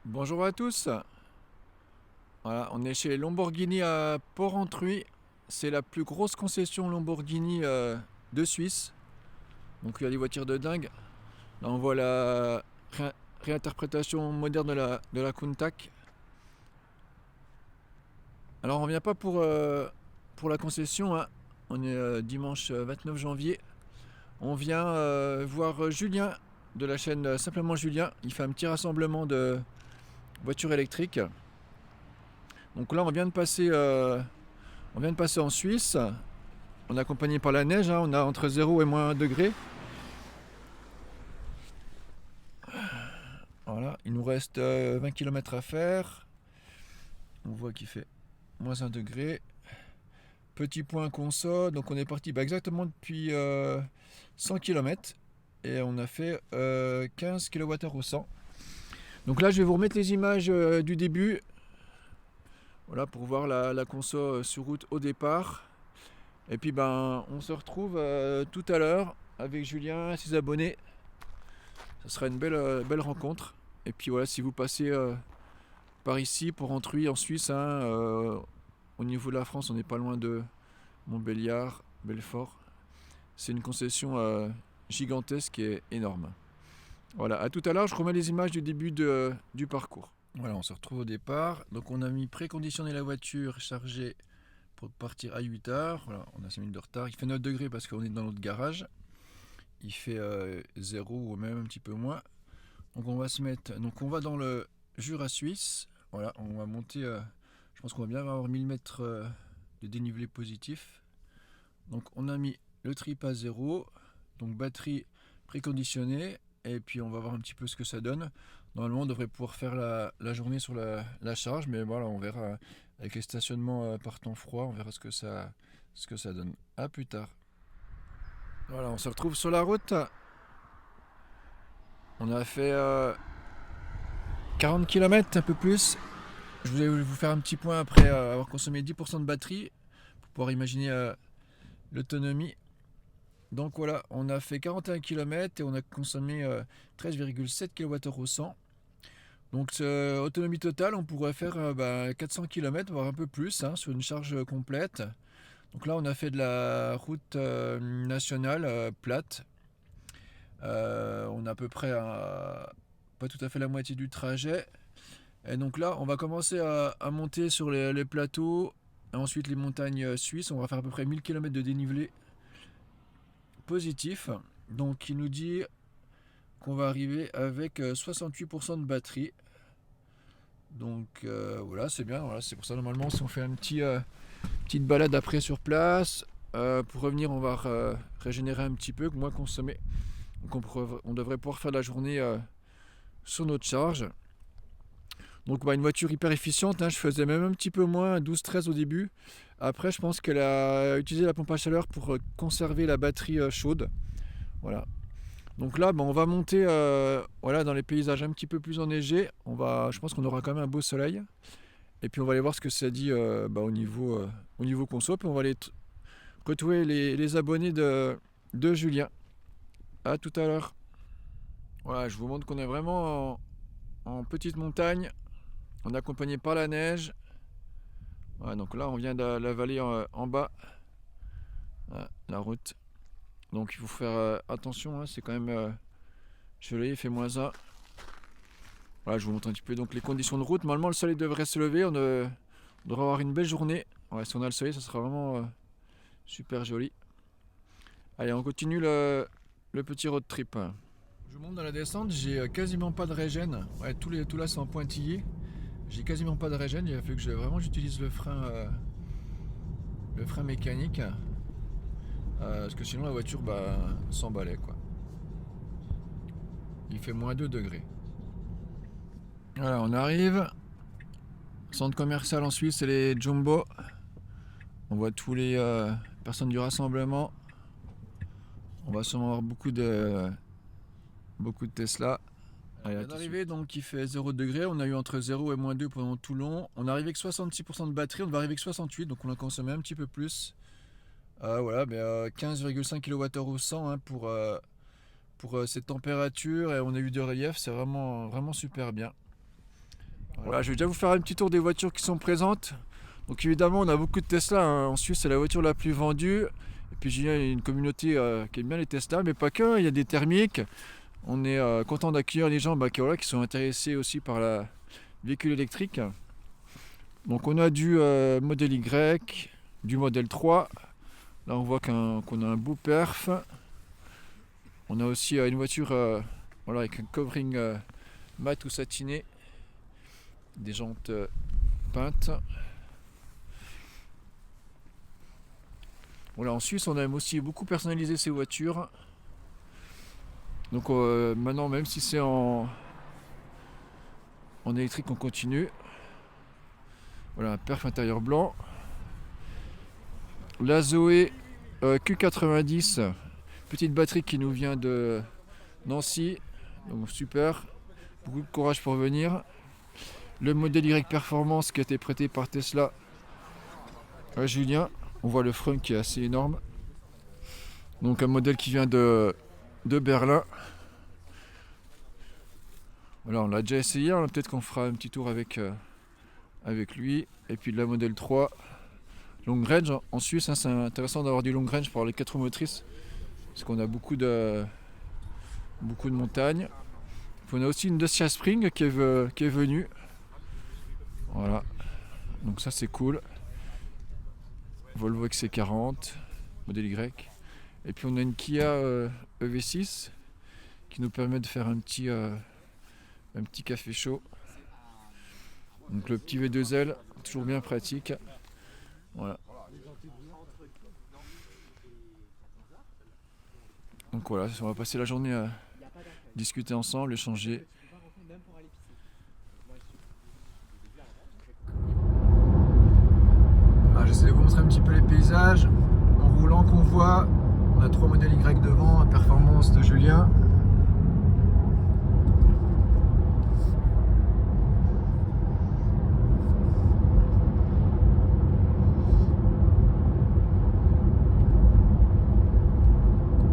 Bonjour à tous. Voilà, on est chez Lamborghini à Porrentruy. C'est la plus grosse concession Lamborghini de Suisse. Donc il y a des voitures de dingue. Là on voit la réinterprétation moderne de la Countach. Alors on vient pas pour la concession, hein. On est dimanche 29 janvier. On vient voir Julien de la chaîne Simplement Julien. Il fait un petit rassemblement de voitures électriques. Donc là on vient de passer en Suisse. On est accompagné par la neige, hein, on a entre 0 et moins 1 degré. Voilà, il nous reste 20 km à faire. On voit qu'il fait moins 1 degré. Petit point console, donc on est parti exactement depuis 100 km et on a fait 15 kWh au 100. Donc là je vais vous remettre les images du début. Voilà, pour voir la conso sur route au départ. Et puis on se retrouve tout à l'heure avec Julien et ses abonnés. Ça sera une belle rencontre. Et puis voilà, si vous passez par ici pour Rentruy en Suisse, hein, au niveau de la France, on n'est pas loin de Montbéliard, Belfort. C'est une concession gigantesque et énorme. Voilà, à tout à l'heure, je remets les images du début du parcours. Voilà, on se retrouve au départ. Donc on a mis préconditionner la voiture chargée pour partir à 8h. Voilà, on a 5 minutes de retard. Il fait 9 degrés parce qu'on est dans notre garage. Il fait 0 ou même un petit peu moins. Donc on va dans le Jura suisse. Voilà, on va monter. Je pense qu'on va bien avoir 1000 mètres de dénivelé positif. Donc on a mis le trip à 0. Donc batterie préconditionnée. Et puis on va voir un petit peu ce que ça donne. Normalement on devrait pouvoir faire la journée sur la charge. Mais voilà, on verra avec les stationnements par temps froid. On verra ce que ça donne. A plus tard. Voilà, on se retrouve sur la route. On a fait 40 km, un peu plus. Je voulais vous faire un petit point après avoir consommé 10% de batterie pour pouvoir imaginer l'autonomie. Donc voilà, on a fait 41 km et on a consommé 13,7 kWh au 100. Donc autonomie totale, on pourrait faire 400 km, voire un peu plus, hein, sur une charge complète. Donc là, on a fait de la route nationale plate. On a à peu près pas tout à fait la moitié du trajet. Et donc là, on va commencer à monter sur les plateaux, et ensuite les montagnes suisses. On va faire à peu près 1000 km de dénivelé positif. Donc il nous dit qu'on va arriver avec 68% de batterie. Donc voilà, c'est bien. Voilà, c'est pour ça normalement si on fait petite balade après sur place, pour revenir on va régénérer un petit peu, moins consommer. Donc on devrait pouvoir faire la journée sur notre charge. Donc une voiture hyper efficiente, hein, je faisais même un petit peu moins, 12-13 au début. Après je pense qu'elle a utilisé la pompe à chaleur pour conserver la batterie chaude. Voilà. Donc là on va monter voilà, dans les paysages un petit peu plus enneigés. Je pense qu'on aura quand même un beau soleil. Et puis on va aller voir ce que ça dit au niveau conso. Puis on va aller retrouver les abonnés de Julien. A tout à l'heure. Voilà, je vous montre qu'on est vraiment en petite montagne. On est accompagné par la neige. Voilà, donc là on vient de la vallée en bas. Voilà, la route. Donc il faut faire attention, hein, c'est quand même gelé, il fait -1. Voilà, je vous montre un petit peu donc les conditions de route. Normalement le soleil devrait se lever, on devrait avoir une belle journée. Ouais, si on a le soleil, ça sera vraiment super joli. Allez, on continue le petit road trip. Je monte dans la descente, j'ai quasiment pas de régène. Ouais, tout là c'est en pointillé. J'ai quasiment pas de régène, il a fallu que j'utilise le frein mécanique. Parce que sinon la voiture s'emballait quoi. Il fait -2 degrés. Voilà, on arrive. Centre commercial en Suisse, c'est les Jumbo. On voit tous les personnes du rassemblement. On va sûrement avoir beaucoup de Tesla. Allez, on vient d'arriver, donc il fait 0 degré. On a eu entre 0 et -2 pendant tout le long. On arrive avec 66% de batterie, on va arriver avec 68, donc on a consommé un petit peu plus. Voilà, 15,5 kWh au 100 hein, pour cette température, et on a eu de relief, c'est vraiment, vraiment super bien. Voilà, je vais déjà vous faire un petit tour des voitures qui sont présentes. Donc évidemment, on a beaucoup de Tesla, hein. En Suisse, c'est la voiture la plus vendue. Et puis Julien, il y a une communauté qui aime bien les Tesla, mais pas que. Il y a des thermiques. On est content d'accueillir les gens qui sont intéressés aussi par la véhicule électrique. Donc on a du modèle Y, du modèle 3. Là, on voit qu'on a un beau perf. On a aussi une voiture voilà, avec un covering mat ou satiné, des jantes peintes. Voilà, en Suisse, on aime aussi beaucoup personnaliser ces voitures. Donc maintenant, même si c'est en électrique, on continue. Voilà, un perf intérieur blanc. La Zoé Q90, petite batterie qui nous vient de Nancy. Donc super, beaucoup de courage pour venir. Le modèle Y Performance qui a été prêté par Tesla à Julien. On voit le front qui est assez énorme. Donc un modèle qui vient de Berlin. Voilà, on l'a déjà essayé, hein. Peut-être qu'on fera un petit tour avec lui. Et puis la modèle 3 long range en Suisse, hein, c'est intéressant d'avoir du long range pour les 4 roues motrices parce qu'on a beaucoup de montagnes. Puis on a aussi une Dacia Spring qui est venue. Voilà, donc ça c'est cool. Volvo XC40 modèle Y. Et puis on a une Kia EV6 qui nous permet de faire un petit café chaud. Donc le petit V2L, toujours bien pratique. Voilà. Donc voilà, on va passer la journée à discuter ensemble, échanger. J'essaie de vous montrer un petit peu les paysages. En roulant qu'on voit, on a 3 modèles Y devant, performance de Julien.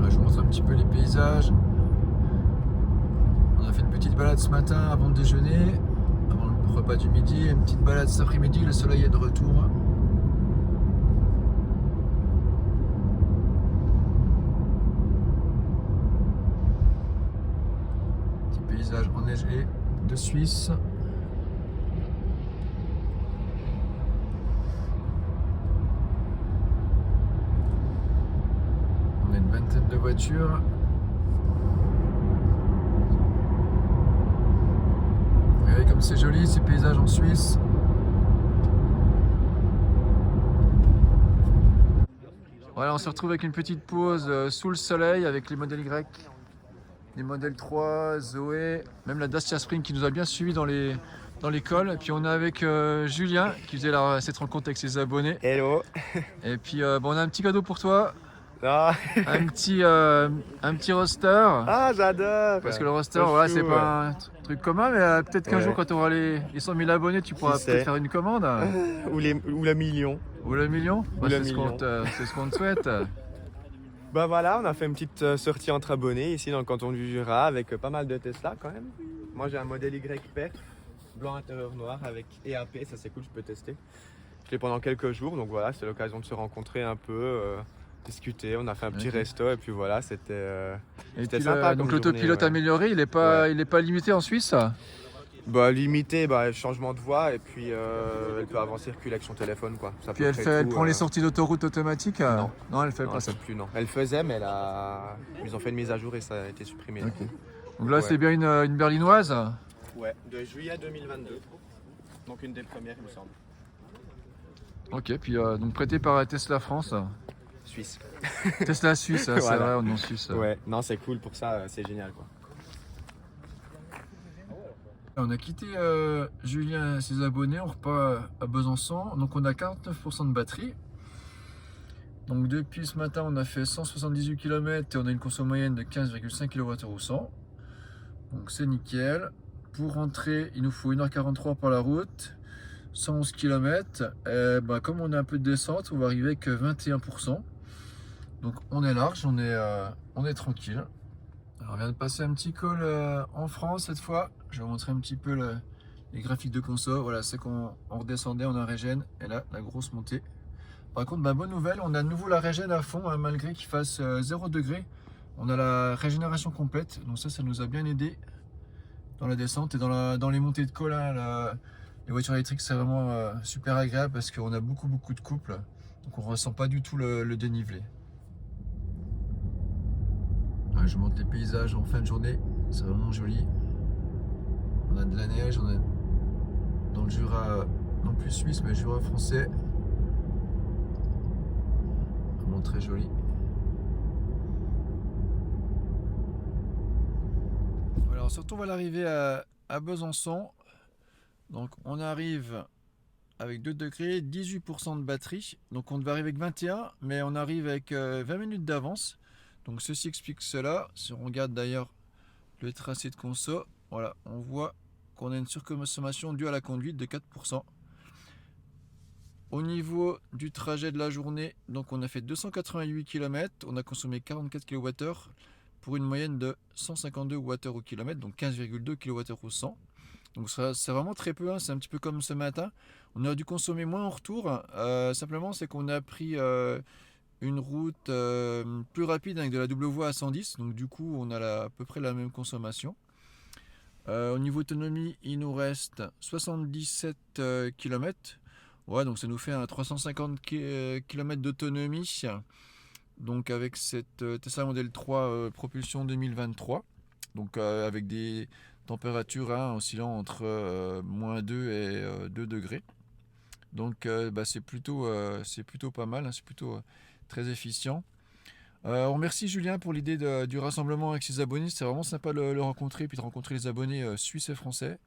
Là, je vous montre un petit peu les paysages. On a fait une petite balade ce matin avant le déjeuner, avant le repas du midi, une petite balade cet après-midi, le soleil est de retour. Paysage enneigé de Suisse. On a une vingtaine de voitures. Regardez comme c'est joli ces paysages en Suisse. Voilà, on se retrouve avec une petite pause sous le soleil avec les modèles Y. Les modèles 3, Zoé, même la Dacia Spring qui nous a bien suivi dans l'école. Et puis on est avec Julien qui faisait cette rencontre avec ses abonnés. Hello. Et puis bon, on a un petit cadeau pour toi. Ah, un petit roster. ah j'adore. Parce que le roster, voilà, c'est pas un truc commun, mais peut-être qu'un jour quand tu auras les 100 000 abonnés, tu pourras peut-être faire une commande. Ou le million. Ou le million. Ou le million. C'est ce qu'on te souhaite. Bah voilà, on a fait une petite sortie entre abonnés ici dans le canton du Jura avec pas mal de Tesla quand même. Moi j'ai un modèle Y perf, blanc intérieur noir avec EAP, ça c'est cool, je peux tester. Je l'ai pendant quelques jours, donc voilà, c'est l'occasion de se rencontrer un peu, discuter. On a fait un petit resto et puis voilà, c'était sympa. Donc l'autopilote amélioré, il est pas limité en Suisse? Bah limité, changement de voie et puis elle peut avoir circuler avec son téléphone quoi. Ça puis elle prend les sorties d'autoroute automatiques? Non, elle fait pas ça. Plus non. Elle faisait mais ils ont fait une mise à jour et ça a été supprimé. Okay. Donc là c'est bien une berlinoise? Ouais, de juillet 2022. Donc une des premières il me semble. Ok, puis donc prêté par Tesla France. Suisse. Tesla Suisse, voilà. C'est vrai, on est en Suisse. Ouais, non c'est cool pour ça, c'est génial quoi. On a quitté Julien et ses abonnés, on repart à Besançon, donc on a 49% de batterie. Donc depuis ce matin on a fait 178 km et on a une consommation moyenne de 15,5 kWh au 100. Donc c'est nickel. Pour rentrer il nous faut 1h43 par la route, 111 km. Comme on a un peu de descente, on va arriver avec 21%. Donc on est large, on est tranquille. Alors, on vient de passer un petit col en France cette fois. Je vais vous montrer un petit peu les graphiques de conso. Voilà, c'est qu'on redescendait, on a régène, et là, la grosse montée. Par contre, bonne nouvelle, on a de nouveau la régène à fond, hein, malgré qu'il fasse 0 degré. On a la régénération complète, donc ça nous a bien aidé dans la descente et dans les montées de col. Hein, les voitures électriques, c'est vraiment super agréable parce qu'on a beaucoup de couples, donc on ressent pas du tout le dénivelé. Ouais, je monte les paysages en fin de journée, c'est vraiment joli. On a de la neige, on a dans le Jura, non plus suisse, mais Jura français. Vraiment très joli. Voilà, on se retrouve à l'arrivée à Besançon. Donc on arrive avec 2 degrés, 18% de batterie. Donc on devait arriver avec 21, mais on arrive avec 20 minutes d'avance. Donc ceci explique cela. Si on regarde d'ailleurs le tracé de conso, voilà, on voit qu'on a une surconsommation due à la conduite de 4%. Au niveau du trajet de la journée, donc on a fait 288 km, on a consommé 44 kWh pour une moyenne de 152 Wh au kilomètre, donc 15,2 kWh au 100. Donc c'est vraiment très peu, hein. C'est un petit peu comme ce matin. On aurait dû consommer moins en retour. Simplement, c'est qu'on a pris une route plus rapide avec de la double voie à 110. Donc du coup, on a à peu près la même consommation. Au niveau autonomie, il nous reste 77 km. Ouais, donc ça nous fait un 350 km d'autonomie. Donc avec cette Tesla Model 3 propulsion 2023. Donc avec des températures oscillant entre -2 et 2 degrés. Donc c'est plutôt pas mal, hein, c'est plutôt très efficient. On remercie Julien pour l'idée du rassemblement avec ses abonnés. C'était vraiment sympa de le rencontrer, puis de rencontrer les abonnés suisses et français.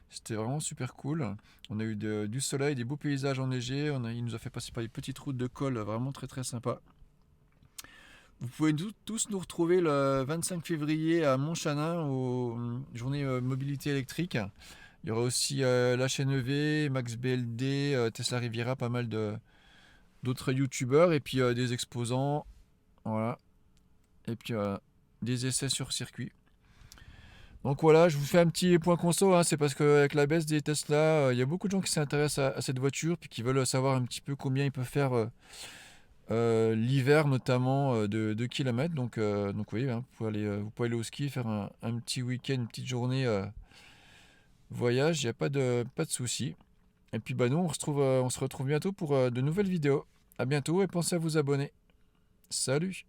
C'était vraiment super cool. On a eu du soleil, des beaux paysages enneigés. Il nous a fait passer par des petites routes de col vraiment très sympa. Vous pouvez tous nous retrouver le 25 février à Montchanin aux journées mobilité électrique. Il y aura aussi la chaîne EV, Max BLD, Tesla Riviera, pas mal d'autres youtubeurs et puis des exposants. Voilà. Et puis des essais sur circuit. Donc voilà, je vous fais un petit point conso, hein, c'est parce qu'avec la baisse des Tesla, il y a beaucoup de gens qui s'intéressent à cette voiture puis qui veulent savoir un petit peu combien il peut faire l'hiver notamment de kilomètres. Donc oui, hein, vous pouvez aller au ski, faire un petit week-end, une petite journée voyage, il n'y a pas de souci. Et puis nous on se retrouve bientôt pour de nouvelles vidéos. À bientôt et pensez à vous abonner. Salut!